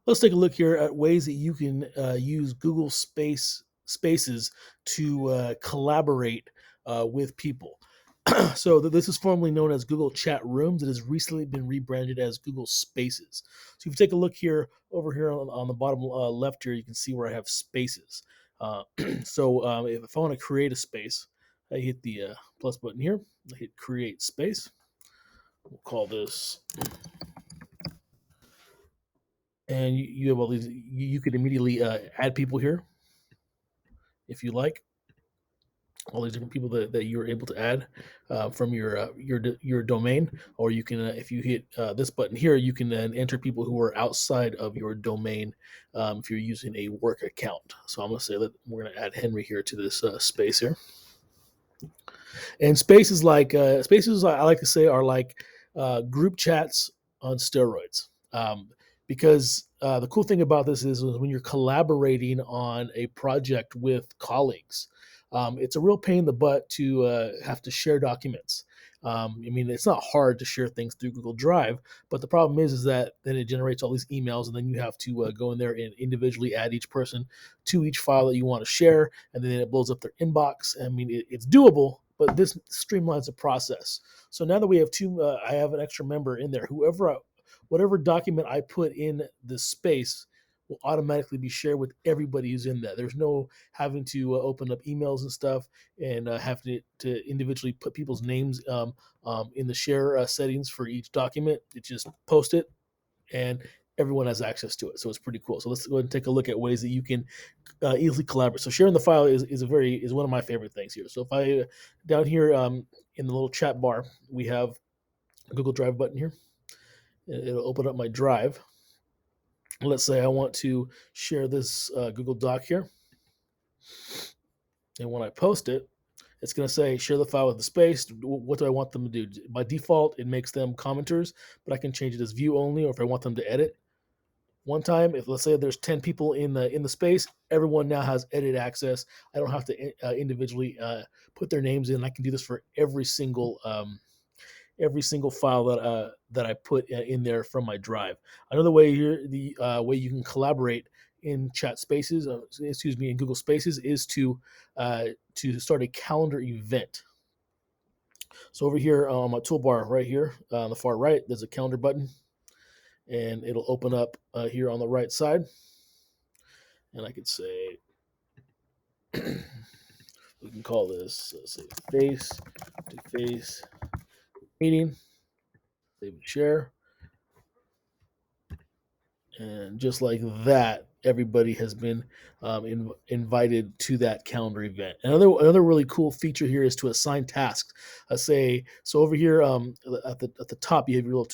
Let's take a look here at ways that you can use Google Spaces to collaborate with people. So this is formerly known as Google Chat Rooms. It has recently been rebranded as Google Spaces. So if you take a look here over here on the bottom left here, you can see where I have spaces. If I want to create a space, I hit the plus button here. I hit create space. We'll call this, and you have all these. You could immediately add people here if you like. All these different people that you're able to add from your domain, or you can if you hit this button here, you can then enter people who are outside of your domain if you're using a work account. So I'm going to say that we're going to add Henry here to this space here. And spaces, I like to say, are like group chats on steroids. Because the cool thing about this is when you're collaborating on a project with colleagues, it's a real pain in the butt to have to share documents. I mean, it's not hard to share things through Google Drive, but the problem is that then it generates all these emails, and then you have to go in there and individually add each person to each file that you want to share, and then it blows up their inbox. I mean, it's doable, but this streamlines the process. So now that we have I have an extra member in there. Whatever document I put in the space will automatically be shared with everybody who's in that. There's no having to open up emails and stuff and have to individually put people's names in the share settings for each document. It just post it and everyone has access to it. So it's pretty cool. So let's go ahead and take a look at ways that you can easily collaborate. So sharing the file is one of my favorite things here. So if I down here in the little chat bar, we have a Google Drive button here. It'll open up my drive. Let's say I want to share this Google Doc here. And when I post it, it's going to say share the file with the space. What do I want them to do? By default, it makes them commenters, but I can change it as view only, or if I want them to edit. One time, if let's say there's 10 people in the space, everyone now has edit access. I don't have to individually put their names in. I can do this for every single file that I put in there from my drive. Another way here, the way you can collaborate in chat spaces, in Google Spaces, is to start a calendar event. So over here on my toolbar right here on the far right, there's a calendar button, and it'll open up here on the right side. And I could say, we can call this, let's say, face-to-face meeting. Save and share. And just like that, everybody has been invited to that calendar event. Another really cool feature here is to assign tasks. Say so over here at the top, you have your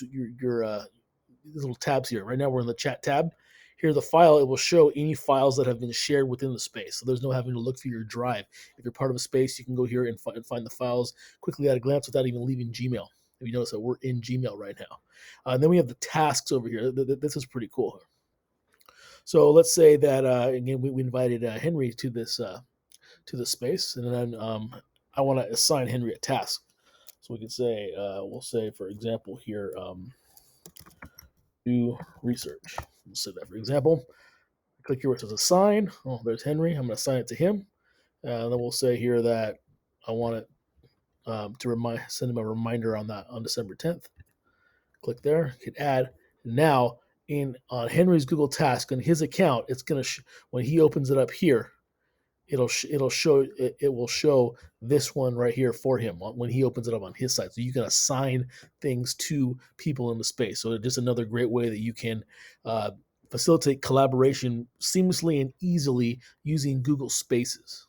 these little tabs here. Right now we're in the chat tab. Here, the file, it will show any files that have been shared within the space. So there's no having to look through your drive. If you're part of a space, you can go here and find the files quickly at a glance without even leaving Gmail. If you notice that we're in Gmail right now. And then we have the tasks over here. This is pretty cool. So let's say that again we invited Henry to the space, and then I want to assign Henry a task. So we can say we'll say for example here do research. We'll say that for example. Click here where it says assign. Oh, there's Henry. I'm going to assign it to him. And then we'll say here that I want it to send him a reminder on December 10th. Click there, hit add. Now on Henry's Google Task on his account, it's gonna when he opens it up here, it will show this one right here for him when he opens it up on his side. So you can assign things to people in the space. So just another great way that you can facilitate collaboration seamlessly and easily using Google Spaces.